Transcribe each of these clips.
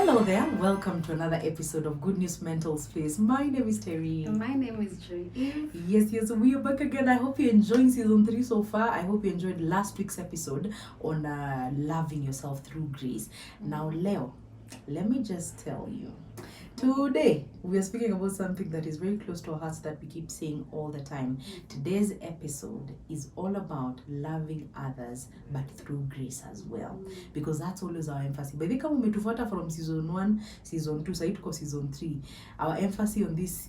Hello there, welcome to another episode of Good News Mental Space. My name is Terry. And my name is Joy. Yes, we are back again. I hope you're enjoying season 3 so far. I hope you enjoyed last week's episode on loving yourself through grace. Now, Leo, let me just tell you. Today, we are speaking about something that is very close to our hearts that we keep saying all the time. Today's episode is all about loving others, but through grace as well. Because that's always our emphasis. By the time we umetufuata from season 1, season 2, sasa tuko season 3, our emphasis on this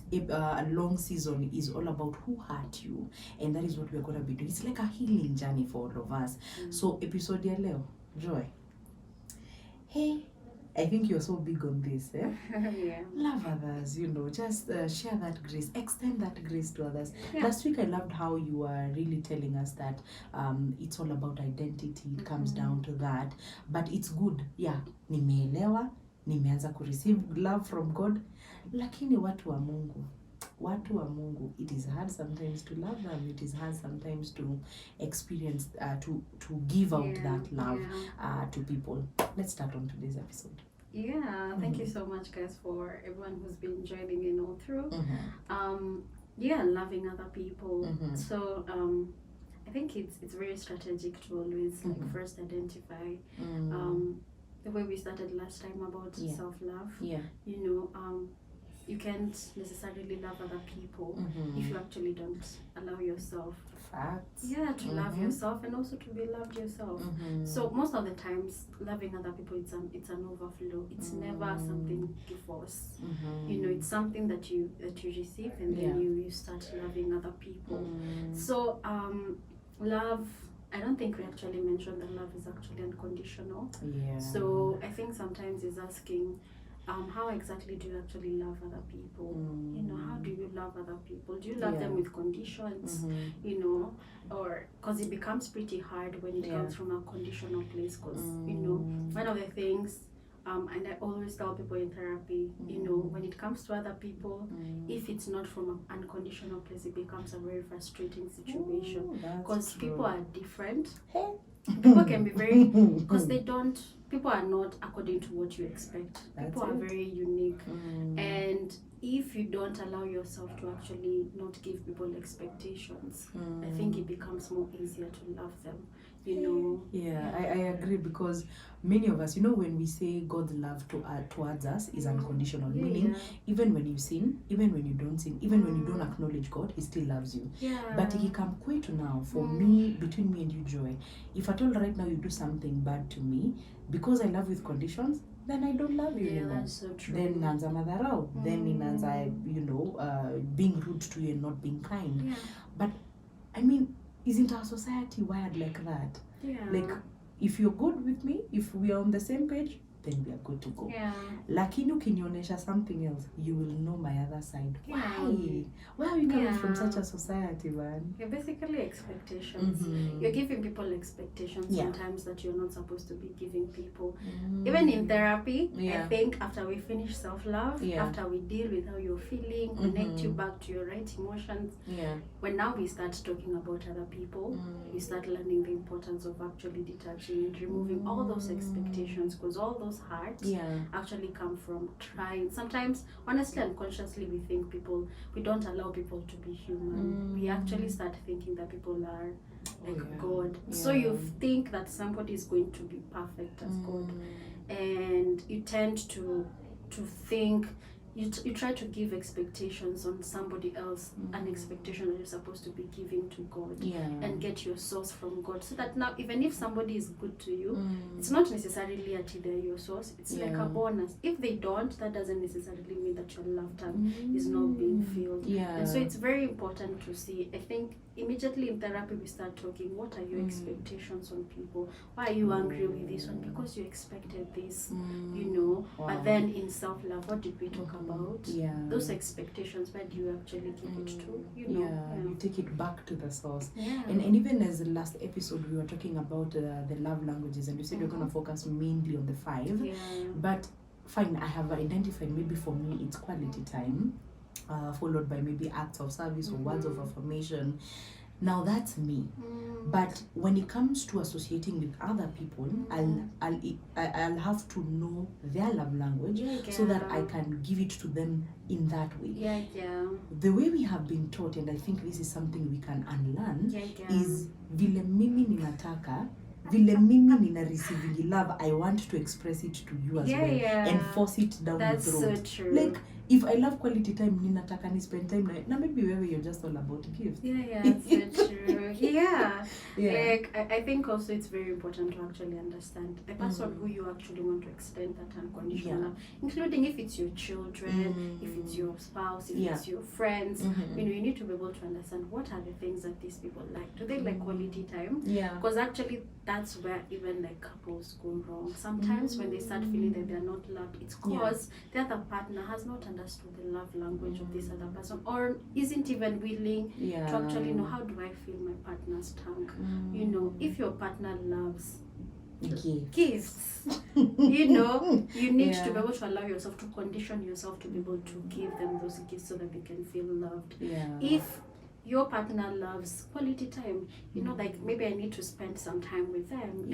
long season is all about who hurt you. And that is what we're going to be doing. It's like a healing journey for all of us. So, episode ya leo, Joy. Hey. I think you're so big on this, eh? Yeah. Love others, just share that grace, extend that grace to others. Yeah. Last week I loved how you were really telling us that it's all about identity, it comes down to that, but it's good. Yeah, nimeelewa, nimeanza kureceive love from God, lakini watu wa Mungu, it is hard sometimes to love them, it is hard sometimes to experience, to give out that love to people. Let's start on today's episode. Yeah, thank you so much, guys, for everyone who's been joining in all through. Loving other people. So I think it's very strategic to always first identify the way we started last time about self-love. You can't necessarily love other people if you actually don't allow yourself to love yourself and also to be loved yourself. So most of the times loving other people, it's an overflow. It's never something you force. It's something that you receive, and then you start loving other people. So love, I don't think we actually mentioned that love is actually unconditional. So I think sometimes it's asking, how exactly do you actually love other people? How do you love other people? Do you love them with conditions? Or because it becomes pretty hard when it comes from a conditional place. Because one of the things, and I always tell people in therapy, when it comes to other people, if it's not from an unconditional place, it becomes a very frustrating situation. Because people are different. People can be very, because people are not according to what you expect. People are very unique. And if you don't allow yourself to actually not give people expectations, I think it becomes more easier to love them. Yeah, I agree, because many of us, when we say God's love towards us is unconditional, meaning even when you sin, even when you don't sin, even when you don't acknowledge God, He still loves you. But He come kwetu now, for me, between me and you, Joy, if at all right now you do something bad to me, because I love with conditions, then I don't love you anymore. That's so true. Then nanza madharau, then nanza, being rude to you and not being kind. But I mean, isn't our society wired like that? Like, if you're good with me, if we are on the same page, then we are good to go. Lakini ukinionyesha something else, you will know my other side. Why are you coming from such a society, man? You're basically expectations. You're giving people expectations sometimes that you're not supposed to be giving people. Even in therapy, I think after we finish self-love, after we deal with how you're feeling, connect you back to your right emotions, when now we start talking about other people, we start learning the importance of actually detaching and removing all those expectations, because all those hearts actually come from trying. Sometimes, honestly, unconsciously, we don't allow people to be human. We actually start thinking that people are like God. So you think that somebody is going to be perfect as God, and you tend to think, you try to give expectations on somebody else, an expectation that you're supposed to be giving to God, and get your source from God, so that now even if somebody is good to you, it's not necessarily that they're your source, it's like a bonus. If they don't, that doesn't necessarily mean that your love tank is not being filled. And so it's very important to see, I think, immediately in therapy we start talking, what are your expectations on people? Why are you angry with this one? Because you expected this, But then in self-love, what did we talk about? Those expectations, where do you actually give it to? You take it back to the source. And even as the last episode, we were talking about the love languages, and you said you're going to focus mainly on the 5. But fine, I have identified, maybe for me it's quality time, followed by maybe acts of service or words of affirmation. Now that's me. But when it comes to associating with other people, I'll have to know their love language so that I can give it to them in that way. The way we have been taught, and I think this is something we can unlearn, is vile mimi ninataka, vile mimi nina receiving love, I want to express it to you as well and force it down your throat. That's so true. Like, if I love quality time, ninataka ni spend time na maybe you're just all about gifts. That's so true. Like, I think also it's very important to actually understand the person who you actually want to extend that unconditional love, including if it's your children, if it's your spouse, if it's your friends. You know, you need to be able to understand what are the things that these people like. Do they like quality time? Because actually that's where even like couples go wrong. Sometimes when they start feeling that they're not loved, it's because the other partner has not understood the love language of this other person, or isn't even willing to actually know, how do I feel my partner's tongue? You know, if your partner loves gifts, you know, you need to be able to allow yourself to condition yourself to be able to give them those gifts so that they can feel loved. If your partner loves quality time, you know, like maybe I need to spend some time with them.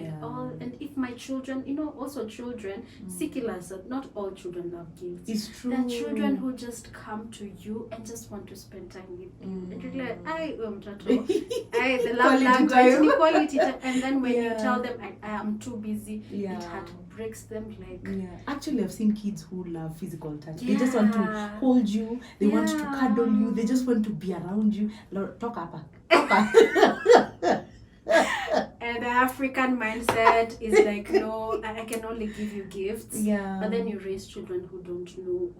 And if my children, you know, also children, sikilas, not all children love gifts. It's true. There are children who just come to you and just want to spend time with you. And you're like, the love language, quality time. And then when you tell them, I am too busy, it heartbreaks them. Like, actually, I've seen kids who love physical touch. They just want to hold you. They want to cuddle you. They just want to be around you. Talk up. And the African mindset is like, no, I can only give you gifts. But then you raise children who don't know,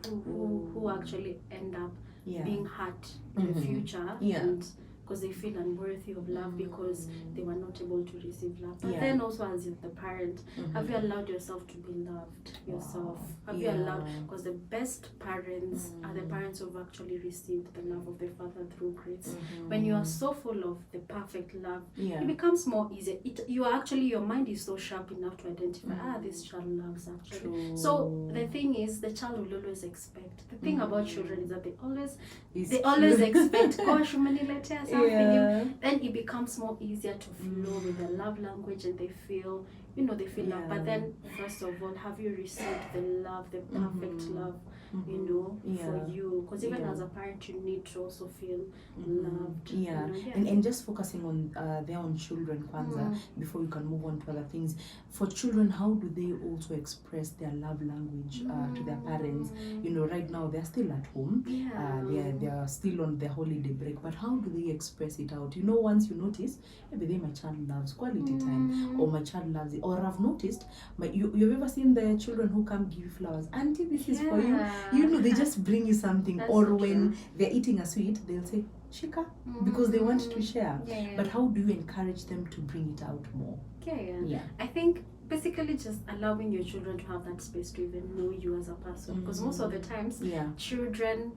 who actually end up being hurt in the future, and because they feel unworthy of love because they were not able to receive love. But then also as the parent, have you allowed yourself to be loved yourself? Have you allowed, because the best parents are the parents who've actually received the love of their father through grace. When you are so full of the perfect love, it becomes more easy. Your mind is so sharp enough to identify, this child loves actually. So the thing is, the child will always expect. The thing about children is that they always expect, gosh, something. Then it becomes more easier to flow with the love language, and they feel love. But then, first of all, have you received the love, the perfect love, you know, for you? Because even as a parent, you need to also feel loved. And just focusing on their own children, Kwanzaa, before you can move on to other things. For children, how do they also express their love language to their parents? You know, right now they're still at home. They are still on their holiday break. But how do they express it out? You know, once you notice, maybe my child loves quality time, or my child loves it. Or I've noticed, you've ever seen the children who come give you flowers? Auntie, this is for you. You know, they just bring you something. That's or so when true. they're eating a sweet, they'll say, Shika, because they want to share. But how do you encourage them to bring it out more? I think basically just allowing your children to have that space to even know you as a person. Because most of the times, children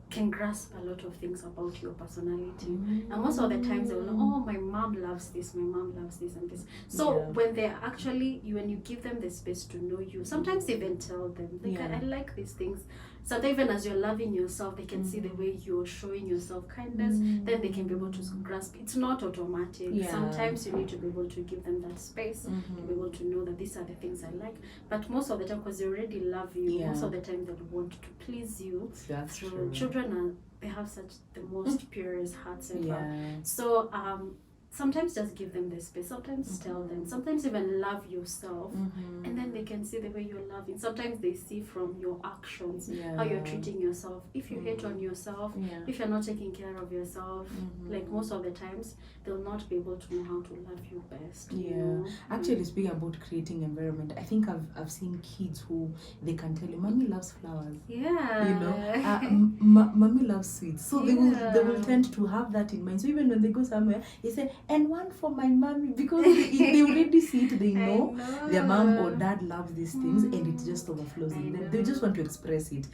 can grasp a lot of things about your personality, and most of the times they will know, oh, my mom loves this, my mom loves this and this. So when they're actually, when you give them the space to know you, sometimes even tell them, like, I like these things. So that even as you're loving yourself, they can see the way you're showing yourself kindness, then they can be able to grasp. It's not automatic. Sometimes you need to be able to give them that space to be able to know that these are the things I like. But most of the time, because they already love you, most of the time they'll want to please you. That's true. Children they have such the most purest hearts ever. So sometimes just give them the space. Sometimes tell them. Sometimes even love yourself, and then they can see the way you're loving. Sometimes they see from your actions how you're treating yourself. If you hate on yourself, if you're not taking care of yourself, like most of the times, they'll not be able to know how to love you best. You know? Actually, speaking about creating environment, I think I've seen kids who they can tell you, "Mommy loves flowers." You know, mommy loves sweets. So they will tend to have that in mind. So even when they go somewhere, they say, and one for my mommy, because they already see it, they know their mom or dad loves these things, and it just overflows in them. They just want to express it.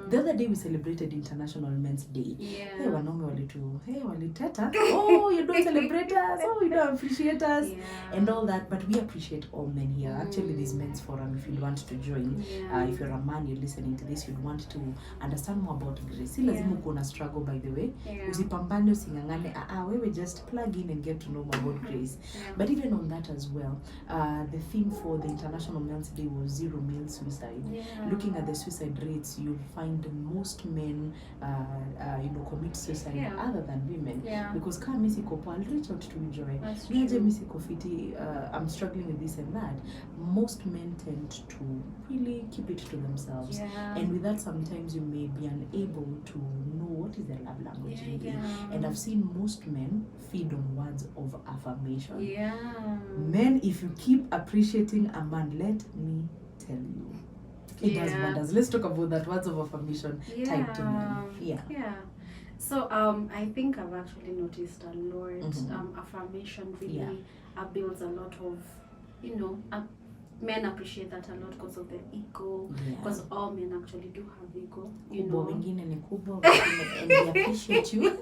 The other day we celebrated International Men's Day. Hey, wanaume waliteta. Oh, you don't celebrate us. Oh, you don't appreciate us, and all that. But we appreciate all men here. Actually, this men's forum, if you want to join, if you're a man, you're listening to this, you'd want to understand more about grace. Si lazima uko na struggle, by the way. Usipambane, usingangane. Wewe just plug in and get to know more about grace. But even on that as well, the theme for the International Men's Day was zero male suicide. Looking at the suicide rates, you'll find most men, commit suicide other than women. Because kama mimi siko poa, I'll reach out to you, Joy. Niaje mimi siko fiti, I'm struggling with this and that. Most men tend to really keep it to themselves. And with that, sometimes you may be unable to know what is their love language. And I've seen most men feed on words of affirmation. Men, if you keep appreciating a man, let me tell you, it does wonders. Let's talk about that, words of affirmation type to men. So I think I've actually noticed a lot. Affirmation really builds a lot of, men appreciate that a lot because of their ego. Because all men actually do have ego. And they appreciate you.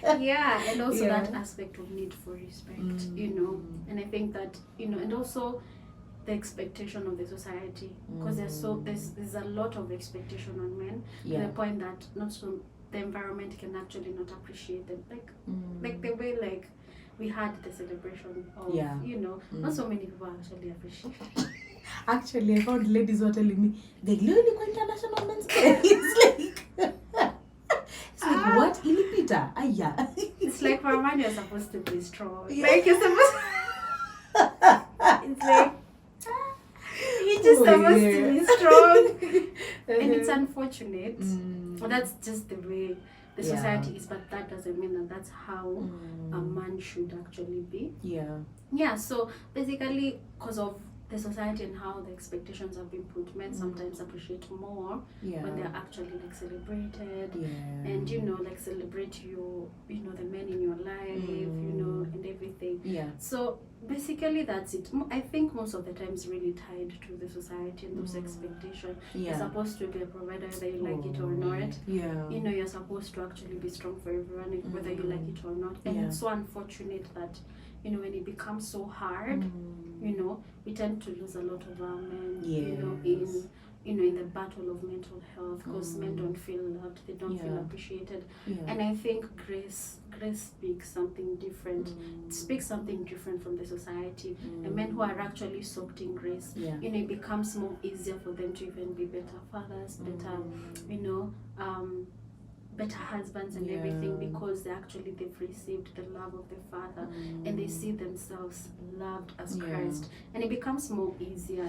And also that aspect of need for respect, and I think that, and also the expectation of the society, because there's a lot of expectation on men to the point that the environment can actually not appreciate them, like the way we had the celebration of, not so many people actually appreciate it. Actually, I found ladies were telling me, they literally go International Men's Day. It's like, what? Ilipita? It's like for a man, you're supposed to be strong. Like you're supposed it's like, you're just supposed to be strong. And it's unfortunate. That's just the way the society is, but that doesn't mean that that's how a man should actually be. So basically, because of the society and how the expectations have been put, men sometimes appreciate more when they're actually celebrated, and celebrate you, the men in your life, and everything. So basically that's it. I think most of the time it's really tied to the society and those expectations. You're supposed to be a provider whether you like it or not. You're supposed to actually be strong for everyone whether you like it or not. And it's so unfortunate that when it becomes so hard, we tend to lose a lot of our men, in the battle of mental health, because men don't feel loved, they don't feel appreciated. And I think grace speaks something different. It speaks something different from the society. And men who are actually soaked in grace, it becomes more easier for them to even be better fathers, better, better husbands and everything, because they've received the love of the Father, and they see themselves loved as Christ, and it becomes more easier.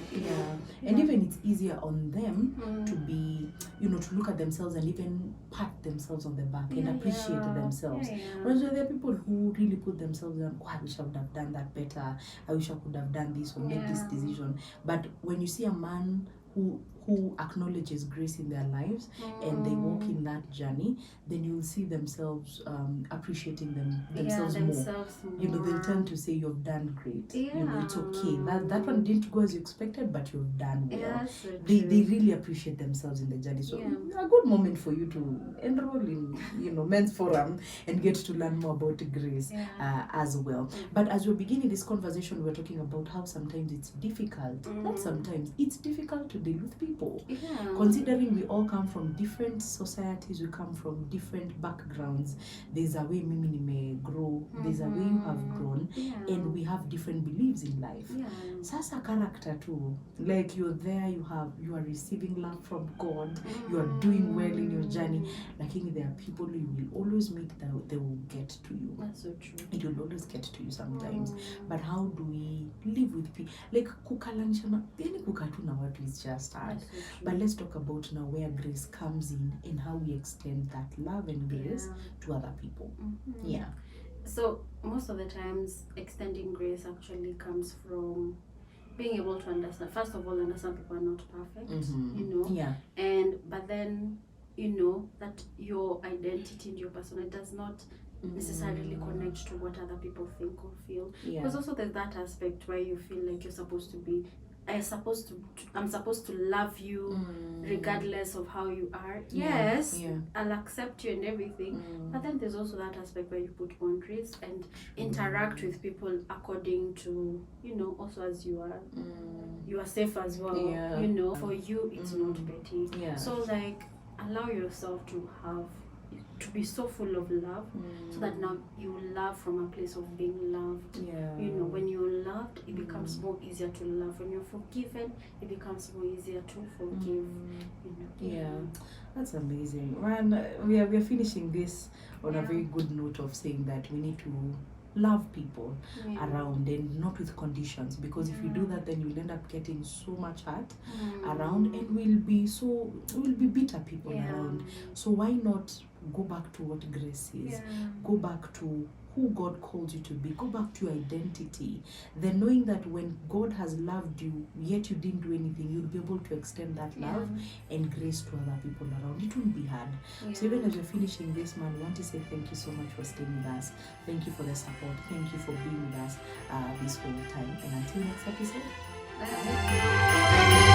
And even it's easier on them to be, to look at themselves and even pat themselves on the back and appreciate themselves. Whereas there are people who really put themselves down. I wish I would have done that better. I wish I could have done this or made this decision. But when you see a man who acknowledges grace in their lives and they walk in that journey, then you'll see themselves appreciating themselves more. They'll tend to say, you've done great. It's okay. That one didn't go as you expected, but you've done well. They really appreciate themselves in the journey. So a good moment for you to enroll in men's forum and get to learn more about grace as well. But as we're beginning this conversation, we're talking about how sometimes it's difficult. Not sometimes, it's difficult to deal with people. Considering we all come from different societies, we come from different backgrounds. There's a way Mimi may grow, there's a way you have grown, and we have different beliefs in life. Sasa character too. Like you're there, you are receiving love from God, you are doing well in your journey. Like there are people you will always meet that they will get to you. That's so true. It will always get to you sometimes. But how do we live with people? Like kukalanishana, yani kukatuna watu is just hard. But let's talk about now where grace comes in and how we extend that love and grace to other people. So most of the times extending grace actually comes from being able to understand, first of all, understand people are not perfect, but then that your identity and your persona does not necessarily connect to what other people think or feel. Because also there's that aspect where you feel like you're supposed to be, I'm supposed to love you regardless of how you are. Yes, I'll accept you and everything. But then there's also that aspect where you put boundaries and interact with people according to, you know, also as you are safe as well. You know, for you it's not petty. So like allow yourself to be so full of love, so that now you love from a place of being loved. You know, when you're loved, it becomes more easier to love. When you're forgiven, it becomes more easier to forgive. You know? That's amazing. Man, we are finishing this on a very good note of saying that we need to love people around, and not with conditions, because if you do that, then you'll end up getting so much hurt around, and we'll be bitter people around. So why not go back to what grace is? Go back to who God calls you to be. Go back to your identity. Then knowing that when God has loved you, yet you didn't do anything, you'll be able to extend that love and grace to other people around. It won't be hard. So even as we're finishing this, man, I want to say thank you so much for staying with us. Thank you for the support. Thank you for being with us this whole time. And until next episode, bye.